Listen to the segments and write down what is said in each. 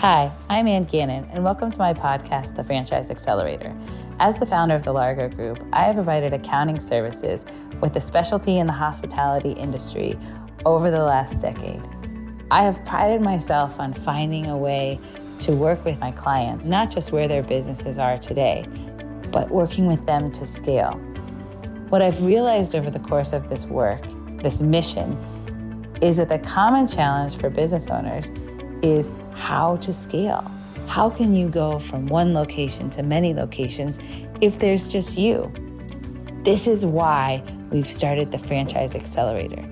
Hi, I'm Gannon, and welcome to my podcast, The Franchise Accelerator. As the founder of the Largo Group, I have provided accounting services with a specialty in the hospitality industry over the last decade. I have prided myself on finding a way to work with my clients, not just where their businesses are today, but working with them to scale. What I've realized over the course of this work, this mission, is that the common challenge for business owners is how to scale. How can you go from one location to many locations if there's just you? This is why we've started the Franchise Accelerator,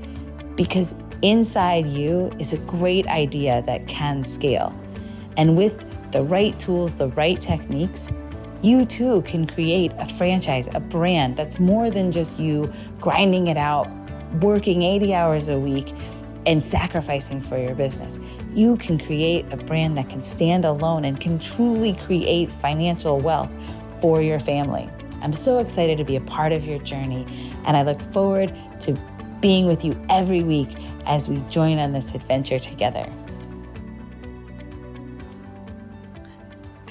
because inside you is a great idea that can scale. And with the right tools, the right techniques, you too can create a franchise, a brand that's more than just you grinding it out, working 80 hours a week, and sacrificing for your business. You can create a brand that can stand alone and can truly create financial wealth for your family. I'm so excited to be a part of your journey, and I look forward to being with you every week as we join on this adventure together.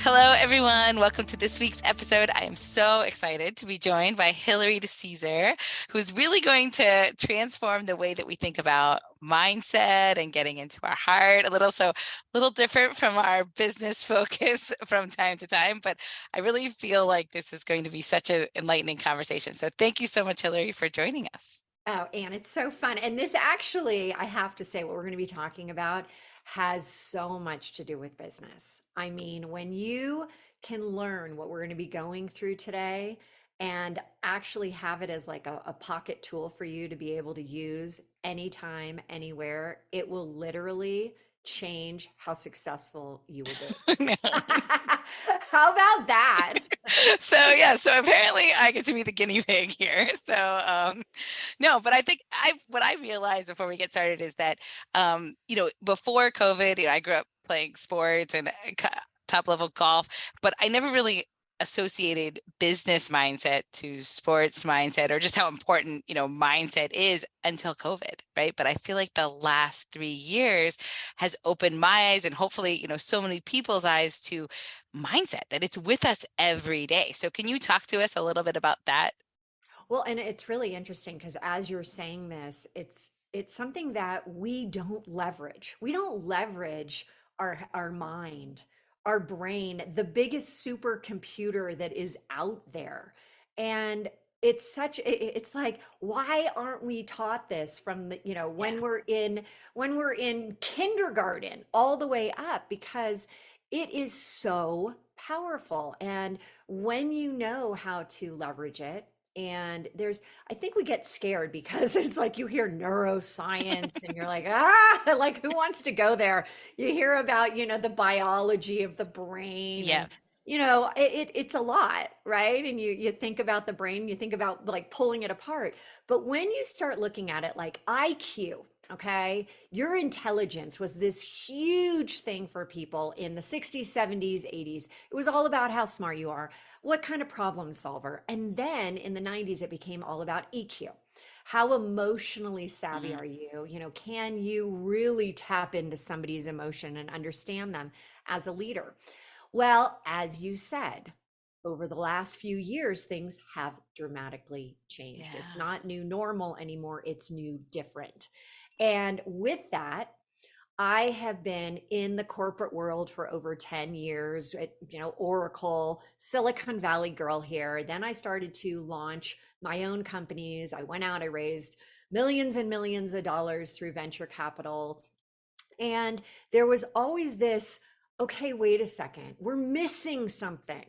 Hello, everyone. Welcome to this week's episode. I am so excited to be joined by Hillary DeCesare, who's really going to transform the way that we think about mindset and getting into our heart. A little different from our business focus from time to time, but I really feel like this is going to be such an enlightening conversation. So thank you so much, Hillary, for joining us. Oh, Anne, it's so fun. And this actually, I have to say, what we're going to be talking about has so much to do with business. I mean, when you can learn what we're going to be going through today and actually have it as like a pocket tool for you to be able to use anytime, anywhere, it will literally change how successful you will be. How about that? So apparently I get to be the guinea pig here. No, but I think what I realized before we get started is that, before COVID, I grew up playing sports and top level golf, but I never really associated business mindset to sports mindset or just how important, mindset is until COVID, right? But I feel like the last 3 years has opened my eyes and hopefully, so many people's eyes to mindset, that it's with us every day. So can you talk to us a little bit about that? Well, and it's really interesting because as you're saying this, it's something that we don't leverage. We don't leverage our mind, our brain, the biggest supercomputer that is out there. And it's like, why aren't we taught this from the, Yeah. when we're in kindergarten all the way up? Because it is so powerful. And when you know how to leverage it, and I think we get scared because it's like you hear neuroscience and you're like, like who wants to go there? You hear about, the biology of the brain Yeah. and it's a lot, right? And you think about the brain, you think about like pulling it apart. But when you start looking at it like IQ, okay, your intelligence was this huge thing for people in the 60s, 70s, 80s. It was all about how smart you are, what kind of problem solver. And then in the 90s, it became all about EQ. How emotionally savvy Mhm. are you? Can you really tap into somebody's emotion and understand them as a leader? Well, as you said, over the last few years, things have dramatically changed. It's Yeah. not new normal anymore, it's new different. And with that, I have been in the corporate world for over 10 years at, Oracle, Silicon Valley girl here. Then I started to launch my own companies. I went out, I raised millions and millions of dollars through venture capital. And there was always this, okay, wait a second, we're missing something.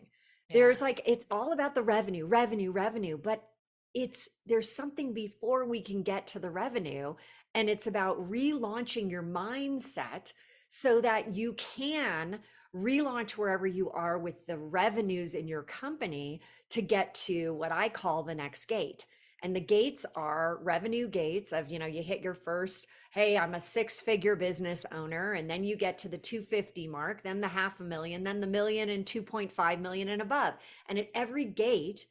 Yeah. There's like, it's all about the revenue, revenue, revenue, but there's something before we can get to the revenue. And it's about relaunching your mindset so that you can relaunch wherever you are with the revenues in your company to get to what I call the next gate. And the gates are revenue gates of, you hit your first, hey, I'm a 6-figure business owner. And then you get to the 250 mark, then the 500,000, then the million and 2.5 million and above. And at every gate,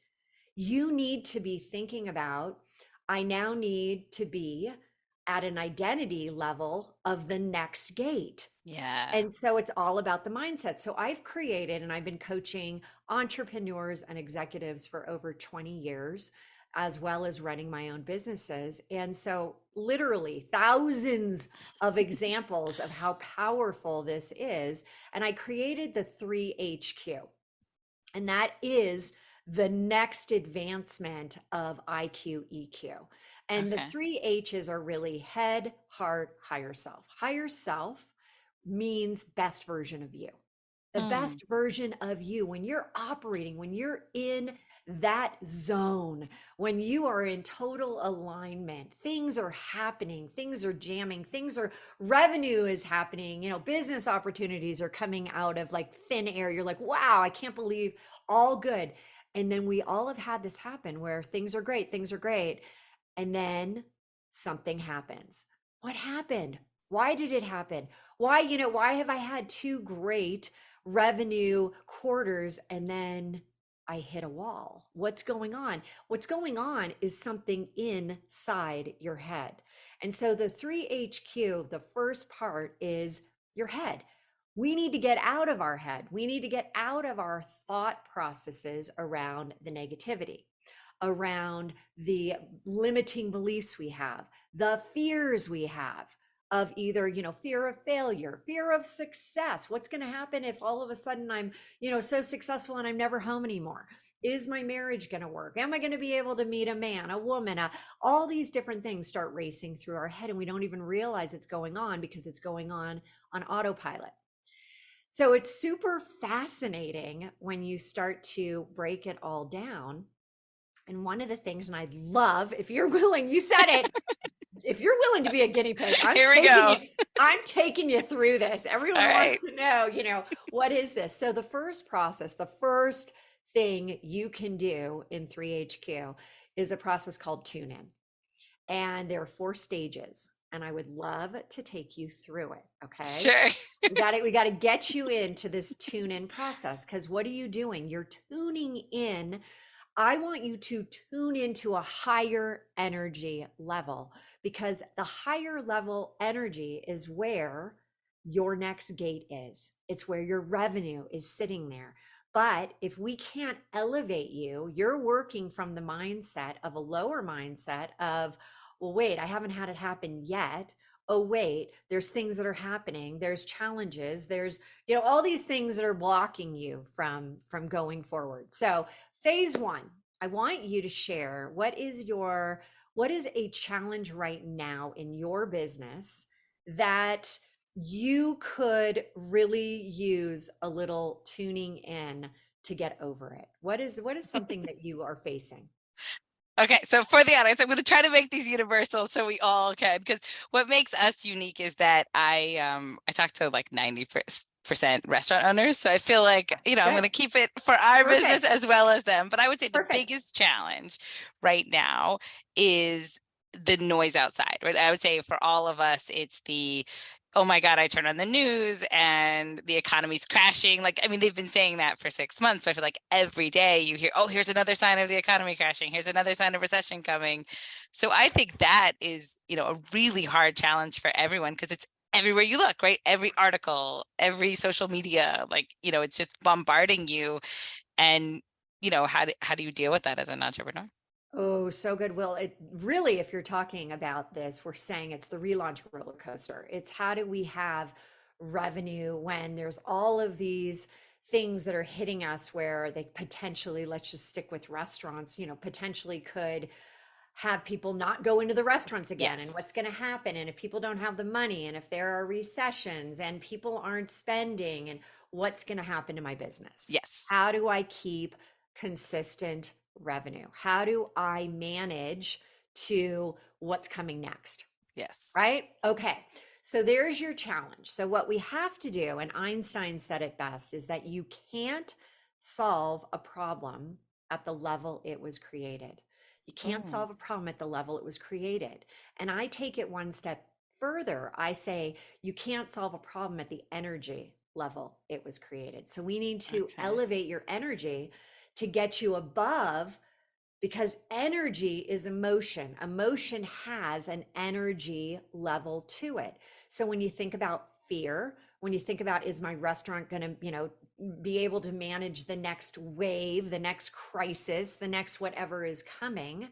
you need to be thinking about, I now need to be at an identity level of the next gate. Yeah. And so it's all about the mindset. So I've created and I've been coaching entrepreneurs and executives for over 20 years, as well as running my own businesses. And so, literally, thousands of examples of how powerful this is. And I created the 3HQ, and that is the next advancement of IQ, EQ. And the Okay. three H's are really head, heart, higher self. Higher self means best version of you. The Mm. best version of you, when you're operating, when you're in that zone, when you are in total alignment, things are happening, things are jamming, revenue is happening, business opportunities are coming out of like thin air. You're like, wow, I can't believe, all good. And then we all have had this happen where things are great, things are great. And then something happens. What happened? Why did it happen? Why have I had two great revenue quarters and then I hit a wall? What's going on? What's going on is something inside your head. And so the 3HQ, the first part is your head. We need to get out of our head. We need to get out of our thought processes around the negativity, around the limiting beliefs we have, the fears we have of either, fear of failure, fear of success. What's going to happen if all of a sudden I'm, so successful and I'm never home anymore? Is my marriage going to work? Am I going to be able to meet a man, a woman? All these different things start racing through our head, and we don't even realize it's going on because it's going on autopilot. So it's super fascinating when you start to break it all down. And one of the things, and I'd love, if you're willing, you said it, if you're willing to be a guinea pig, Here we go. I'm taking you through this. Everyone All wants right. to know, what is this? So the first process, the first thing you can do in 3HQ is a process called tune in. And there are 4 stages, and I would love to take you through it. Okay. Sure. We got to get you into this tune in process, because what are you doing? You're tuning in. I want you to tune into a higher energy level, because the higher level energy is where your next gate is. It's where your revenue is sitting there. But if we can't elevate you, you're working from the mindset of a lower mindset of, well, wait, I haven't had it happen yet. Oh, wait, there's things that are happening. There's challenges. There's, all these things that are blocking you from going forward. So phase 1, I want you to share what is a challenge right now in your business that you could really use a little tuning in to get over it. What is something that you are facing? Okay, so for the audience, I'm going to try to make these universal so we all can, because what makes us unique is that I talk to like 90% restaurant owners, so I feel like I'm going to keep it for our business as well as them. But I would say the biggest challenge right now is the noise outside, right? I would say for all of us, it's the, oh my God, I turn on the news and the economy's crashing. Like, I mean, they've been saying that for 6 months. So I feel like every day you hear, oh, here's another sign of the economy crashing. Here's another sign of recession coming. So I think that is, a really hard challenge for everyone, because it's everywhere you look, right? Every article, every social media, like, it's just bombarding you. And, how do you deal with that as an entrepreneur? Oh, so good. Well, it really, if you're talking about this, we're saying it's the relaunch roller coaster. It's how do we have revenue when there's all of these things that are hitting us where they potentially, let's just stick with restaurants, potentially could have people not go into the restaurants again. Yes. And what's going to happen? And if people don't have the money, and if there are recessions and people aren't spending, and what's going to happen to my business? Yes. How do I keep consistent revenue? How do I manage to what's coming next? Yes. Right? Okay. So there's your challenge. So what we have to do, and Einstein said it best, is that you can't solve a problem at the level it was created. You can't solve a problem at the level it was created. And I take it one step further. I say you can't solve a problem at the energy level it was created. So we need to elevate your energy to get you above because energy is emotion. Emotion has an energy level to it. So when you think about fear, when you think about, is my restaurant going to, be able to manage the next wave, the next crisis, the next whatever is coming,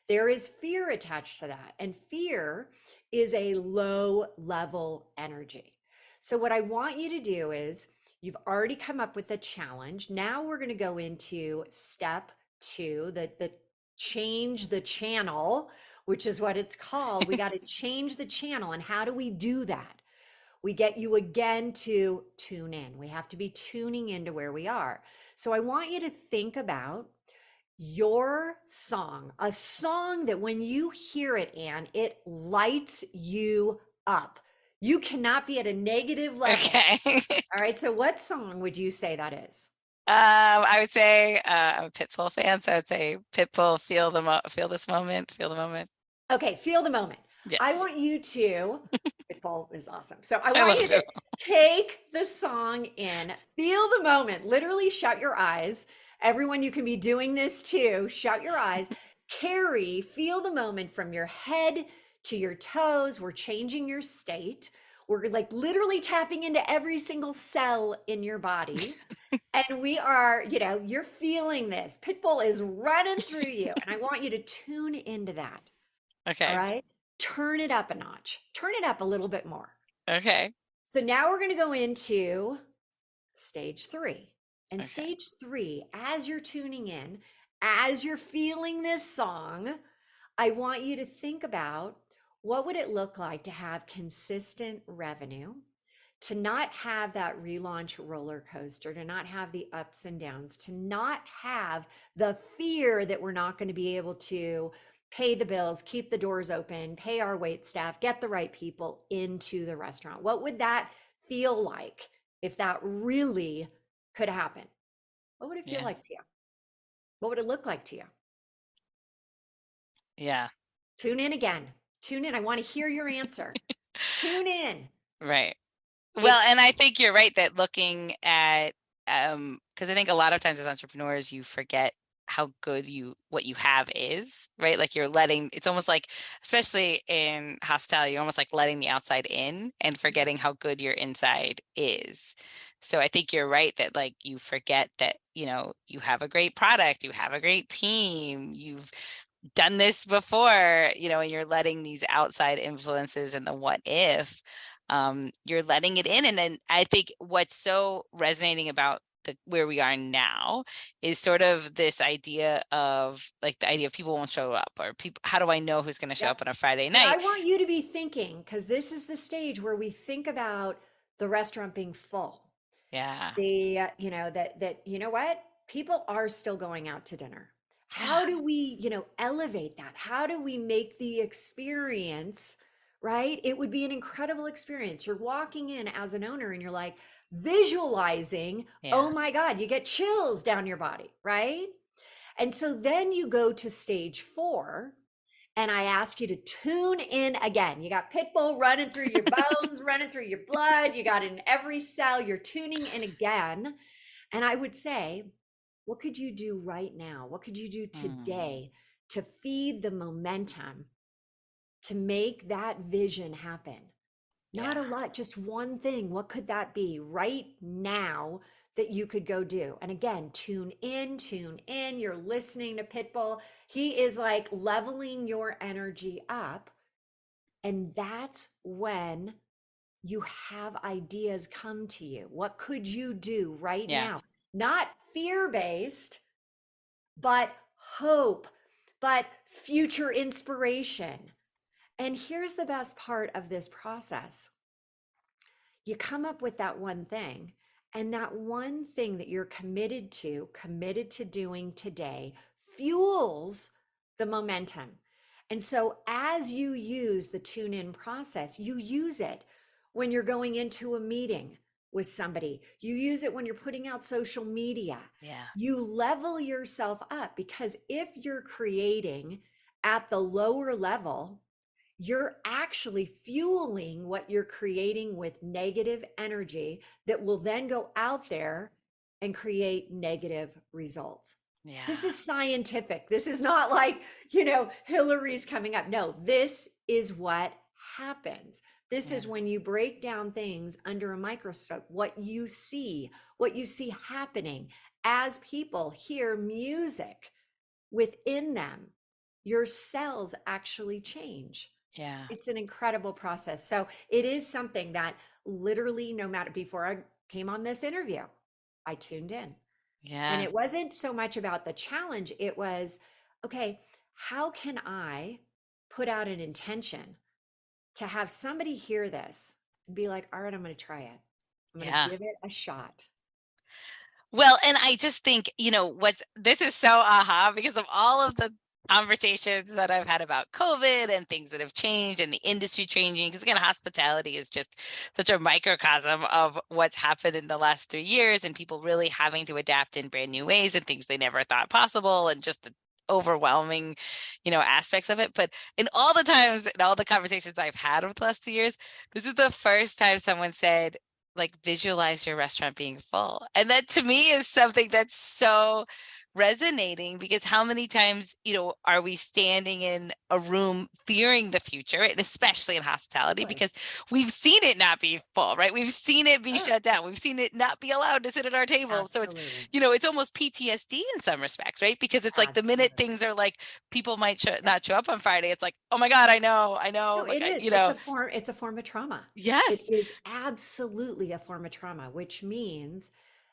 there is fear attached to that. And fear is a low level energy. So what I want you to do is, you've already come up with a challenge. Now we're going to go into step two, the change the channel, which is what it's called. We got to change the channel. And how do we do that? We get you again to tune in. We have to be tuning into where we are. So I want you to think about your song, a song that when you hear it, Anne, it lights you up. You cannot be at a negative level. Okay. All right. So what song would you say that is? I would say I'm a Pitbull fan, so I would say Pitbull, feel this moment, feel the moment. Okay, feel the moment. Yes. I want you to, Pitbull is awesome. So I I want love you to Pitbull. take the song in, feel the moment, literally shut your eyes. Everyone, you can be doing this too. Shut your eyes, feel the moment from your head to your toes. We're changing your state. We're like literally tapping into every single cell in your body. And we are, you're feeling this. Pitbull is running through you. And I want you to tune into that. Okay. All right. Turn it up a notch. Turn it up a little bit more. Okay. So now we're going to go into stage three. And Okay. stage three, as you're tuning in, as you're feeling this song, I want you to think about, what would it look like to have consistent revenue, to not have that relaunch roller coaster, to not have the ups and downs, to not have the fear that we're not going to be able to pay the bills, keep the doors open, pay our wait staff, get the right people into the restaurant. What would that feel like if that really could happen? What would it feel like to you? What would it look like to you? Yeah. Tune in again. Tune in. I want to hear your answer. Tune in. Right. Well, and I think you're right that looking at, because I think a lot of times as entrepreneurs, you forget how good what you have is, right? Like it's almost like, especially in hospitality, you're almost like letting the outside in and forgetting how good your inside is. So I think you're right that like you forget that, you have a great product, you have a great team, you've done this before, and you're letting these outside influences and the what if, you're letting it in. And then I think what's so resonating about where we are now is sort of this idea of like the idea of people won't show up, or people, how do I know who's going to show up on a Friday night? But I want you to be thinking, because this is the stage where we think about the restaurant being full. Yeah. That you know what? People are still going out to dinner. How do we, elevate that? How do we make the experience, right? It would be an incredible experience. You're walking in as an owner and you're like visualizing, oh my God, you get chills down your body, right? And so then you go to stage 4, and I ask you to tune in again. You got Pitbull running through your bones, running through your blood. You got it in every cell. You're tuning in again. And I would say, what could you do right now? What could you do today to feed the momentum to make that vision happen? Not a lot, just one thing. What could that be right now that you could go do? And again, tune in, tune in. You're listening to Pitbull. He is like leveling your energy up. And that's when you have ideas come to you. What could you do right now? Not fear-based, but hope, but future inspiration. And here's the best part of this process. You come up with that one thing, and that one thing that you're committed to doing today fuels the momentum. And so as you use the tune in process, you use it when you're going into a meeting with somebody. You use it when you're putting out social media. You level yourself up, because if you're creating at the lower level, you're actually fueling what you're creating with negative energy that will then go out there and create negative results. This Yeah. is scientific. This is not like, Hillary's coming up. No, this is what happens. This Yeah. is when you break down things under a microscope, what you see happening as people hear music within them, your cells actually change. Yeah. It's an incredible process. So it is something that literally, no matter, before I came on this interview, I tuned in. And Yeah. it wasn't so much about the challenge, it was, okay, how can I put out an intention to have somebody hear this and be like, all right, I'm going to try it. I'm going to Yeah. give it a shot. Well, and I just think, this is so aha because of all of the conversations that I've had about COVID and things that have changed and the industry changing. Because again, hospitality is just such a microcosm of what's happened in the last 3 years and people really having to adapt in brand new ways and things they never thought possible and just the overwhelming, aspects of it. But in all the times and all the conversations I've had over the last 2 years, this is the first time someone said, like, visualize your restaurant being full. And that to me is something that's so resonating because how many times, are we standing in a room fearing the future, and especially in hospitality, Really? because we've seen it not be full, right? We've seen it be Sure. shut down. We've seen it not be allowed to sit at our table. So it's, Absolutely. it's almost PTSD in some respects, right? Because it's like the minute Absolutely. things are like people might Yep. not show up on Friday, it's like, oh my God, I know, No, like, it is. It's a form of trauma. It yes. is absolutely a form of trauma, which means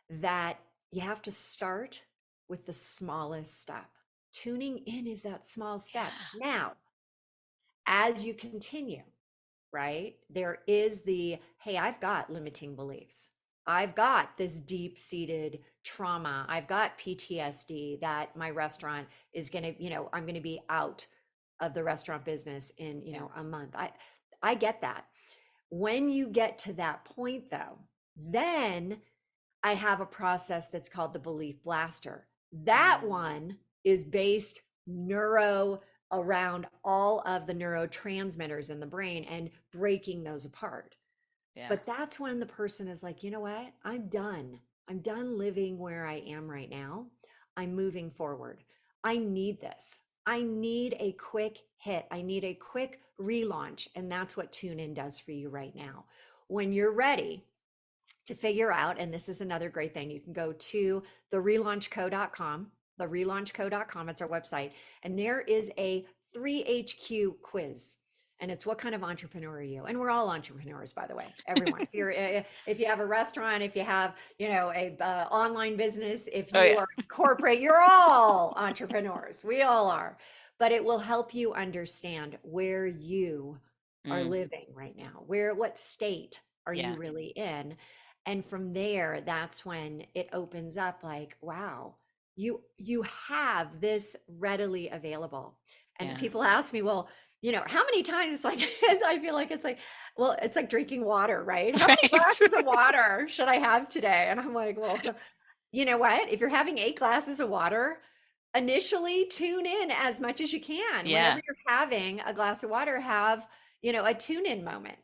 that you have to start with the smallest step. Tuning in is that small step. Yeah. Now, as you continue, right? There is hey, I've got limiting beliefs. I've got this deep seated trauma. I've got PTSD that my restaurant is going to, I'm going to be out of the restaurant business in, Yeah. a month. I get that. When you get to that point though, then I have a process that's called the belief blaster. That Mm. one is based neuro around all of the neurotransmitters in the brain and breaking those apart. Yeah. But that's when the person is like, you know what? I'm done. I'm done living where I am right now. I'm moving forward. I need this. I need a quick hit. I need a quick relaunch. And that's what Tune In does for you right now. When you're ready to figure out, and this is another great thing, you can go to the relaunchco.com. It's our website, and there is a 3HQ quiz. And it's what kind of entrepreneur are you? And we're all entrepreneurs, by the way, everyone. If you have a restaurant, if you have a online business, if Oh you yeah. are corporate, you're all entrepreneurs. We all are. But it will help you understand where you are Mm. living right now. What state are you Yeah. really in? And from there, that's when it opens up like, wow, you have this readily available. And Yeah. people ask me, well, how many times, like, I feel like it's like, well, it's like drinking water, right? How many Right. glasses of water should I have today? And I'm like, well, you know what? If you're having 8 glasses of water, initially tune in as much as you can. Whenever Yeah. you're having a glass of water, have, a tune in moment,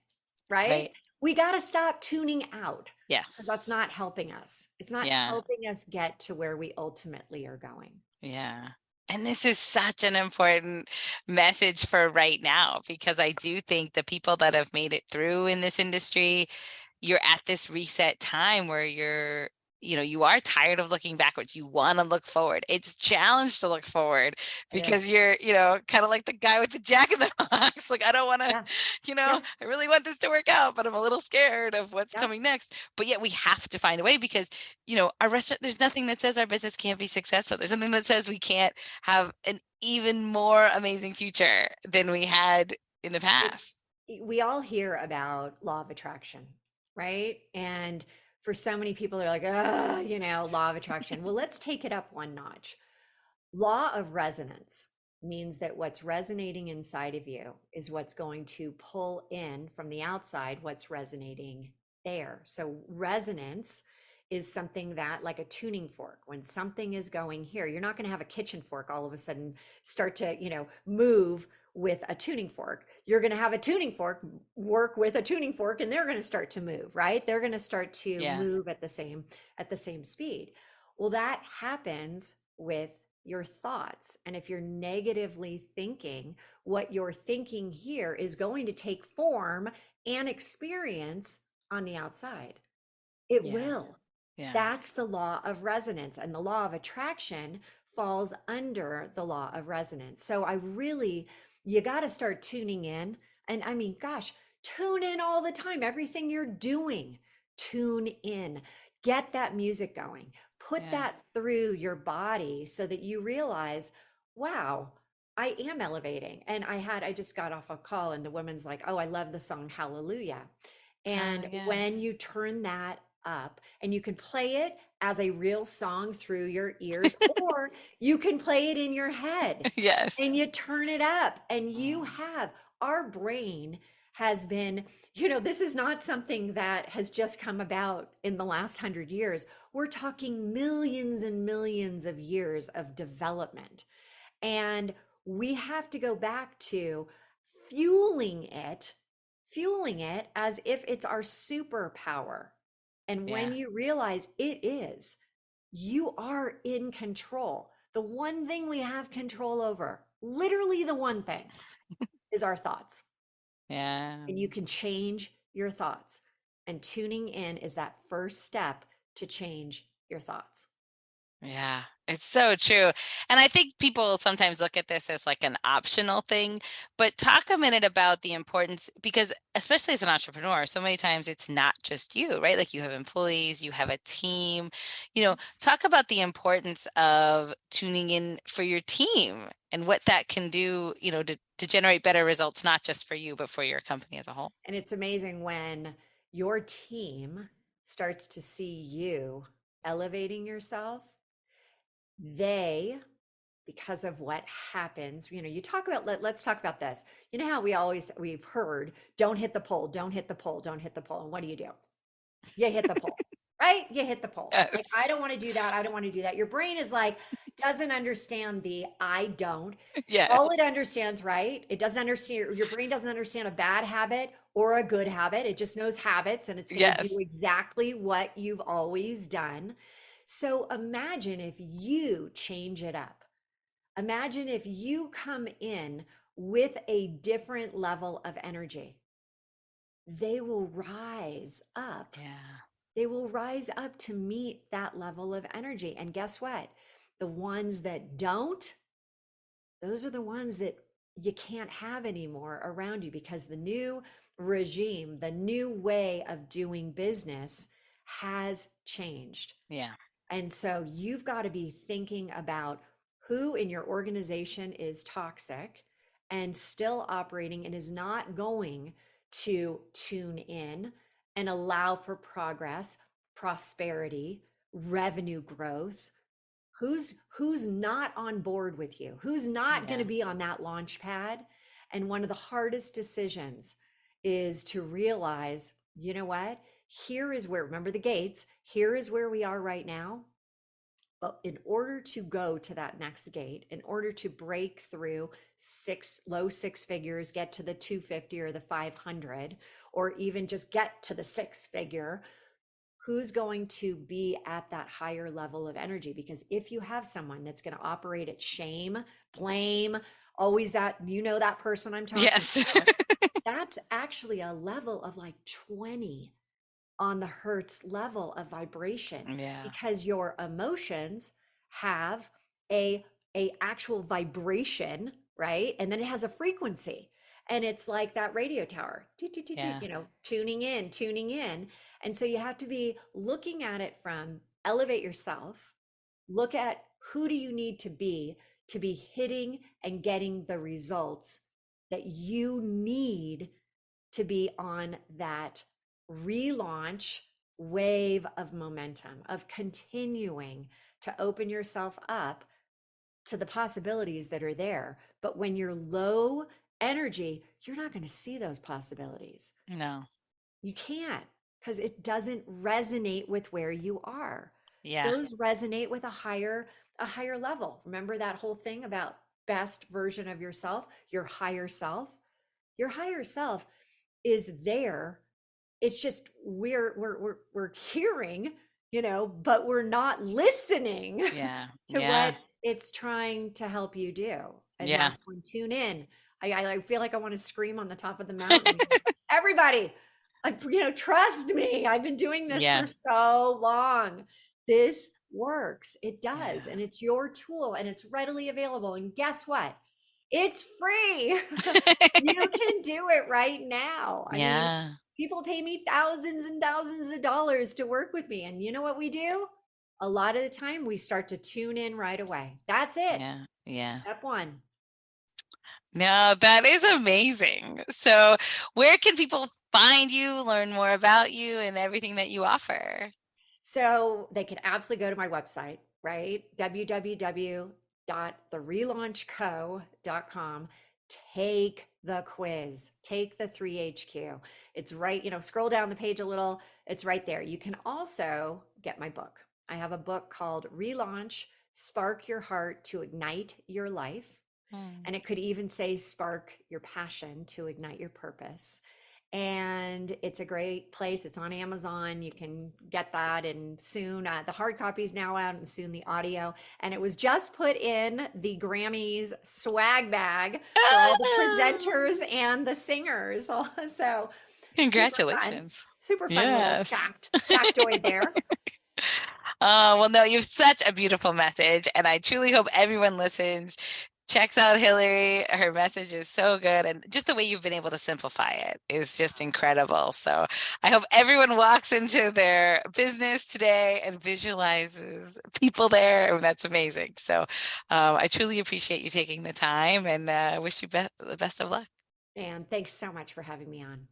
right? Right. We got to stop tuning out because that's Yes. not helping us. It's not Yeah. helping us get to where we ultimately are going. Yeah. And this is such an important message for right now, because I do think the people that have made it through in this industry, you're at this reset time where you are tired of looking backwards. You want to look forward. It's challenge to look forward It because is. you're, kind of like the guy with the Jack in the Box. Like, I don't want to, Yeah. Yeah. I really want this to work out, but I'm a little scared of what's Yep. coming next. But yet we have to find a way because, our restaurant, there's nothing that says our business can't be successful. There's nothing that says we can't have an even more amazing future than we had in the It, past. we all hear about law of attraction, right? And for so many people, they're like, law of attraction. Well, let's take it up one notch. Law of resonance means that what's resonating inside of you is what's going to pull in from the outside what's resonating there. So resonance is something that, like a tuning fork, when something is going here, you're not going to have a kitchen fork all of a sudden start to, move with a tuning fork. You're going to have a tuning fork work with a tuning fork and they're going to start to move, right? They're going to start to Yeah. move at the same speed. Well, that happens with your thoughts. And if you're negatively thinking, what you're thinking here is going to take form and experience on the outside. It Yeah. will. Yeah. That's the law of resonance. And the law of attraction falls under the law of resonance. So you got to start tuning in. And I mean, gosh, tune in all the time. Everything you're doing, tune in. Get that music going. Put Yeah. that through your body so that you realize, wow, I am elevating. And I just got off a call and the woman's like, oh, I love the song Hallelujah. Oh, And yeah. when you turn that up and you can play it as a real song through your ears, or you can play it in your head Yes. and you turn it up and Mm. our brain has been, this is not something that has just come about in the last 100 years. We're talking millions and millions of years of development. And we have to go back to fueling it, fueling it as if it's our superpower. And Yeah. when you realize it is, you are in control. The one thing we have control over, literally the one thing, is our thoughts. Yeah. And you can change your thoughts. And tuning in is that first step to change your thoughts. Yeah, it's so true. And I think people sometimes look at this as like an optional thing, but talk a minute about the importance, because especially as an entrepreneur, so many times it's not just you, right? Like you have employees, you have a team, talk about the importance of tuning in for your team and what that can do, to generate better results, not just for you, but for your company as a whole. And it's amazing when your team starts to see you elevating yourself, they, because of what happens, you talk about, let's talk about this. You know how we've heard, don't hit the pole, don't hit the pole, don't hit the pole. And what do? You hit the pole, right? You hit the pole. Like, I don't Yes. want to do that. I don't want to do that. Your brain is like, doesn't understand the I don't. All it Yes. understands, right? It doesn't understand, your brain doesn't understand a bad habit or a good habit. It just knows habits and it's going to do Yes. exactly what you've always done. So imagine if you change it up. Imagine if you come in with a different level of energy. They will rise up. Yeah. They will rise up to meet that level of energy. And guess what? The ones that don't, those are the ones that you can't have anymore around you, because the new regime, the new way of doing business has changed. Yeah. And so you've got to be thinking about who in your organization is toxic and still operating and is not going to tune in and allow for progress, prosperity, revenue growth. Who's not on board with you? Who's not going to Yeah. be on that launch pad? And one of the hardest decisions is to realize, you know what? Here is where, remember the gates, here is where we are right now. But in order to go to that next gate, in order to break through low six figures, get to the 250 or the 500, or even just get to the six figure, who's going to be at that higher level of energy? Because if you have someone that's going to operate at shame, blame, always that, that person I'm talking Yes. about, that's actually a level of like 20 on the hertz level of vibration, Yeah. because your emotions have a actual vibration, right? And then it has a frequency, and it's like that radio tower, toot, toot, toot, toot, Yeah. tuning in, tuning in. And so you have to be looking at it from elevate yourself, look at who do you need to be hitting and getting the results that you need to be on that relaunch wave of momentum, of continuing to open yourself up to the possibilities that are there. But when you're low energy, you're not going to see those possibilities. No. You can't, because it doesn't resonate with where you are. Yeah. Those resonate with a higher level. Remember that whole thing about best version of yourself, your higher self? Your higher self is there. It's just we're hearing, but we're not listening Yeah. to what Yeah. it's trying to help you do. And Yeah. that's when tune in. I feel like I want to scream on the top of the mountain. Everybody, like, trust me. I've been doing this Yeah. for so long. This works. It does. Yeah. And it's your tool and it's readily available. And guess what? It's free. You can do it right now. I mean, Yeah. people pay me thousands and thousands of dollars to work with me. And you know what we do? A lot of the time we start to tune in right away. That's it. Yeah. Yeah. Step one. No, that is amazing. So, where can people find you, learn more about you, and everything that you offer? So they can absolutely go to my website, right? www.therelaunchco.com. Take the quiz, take the 3HQ. It's right, scroll down the page a little. It's right there. You can also get my book. I have a book called Relaunch Spark Your Heart to Ignite Your Life. Hmm. And it could even say spark your passion to ignite your purpose. And it's a great place. It's on Amazon. You can get that. And soon the hard copy is now out, and soon the audio. And it was just put in the Grammys swag bag for all the presenters and the singers. So Congratulations. super fun little Yes. factoid there. Well, no, you have such a beautiful message, and I truly hope everyone listens, checks out Hillary. Her message is so good, and just the way you've been able to simplify it is just incredible. So I hope everyone walks into their business today and visualizes people there, and that's amazing. So I truly appreciate you taking the time, and wish you the best of luck. And thanks so much for having me on.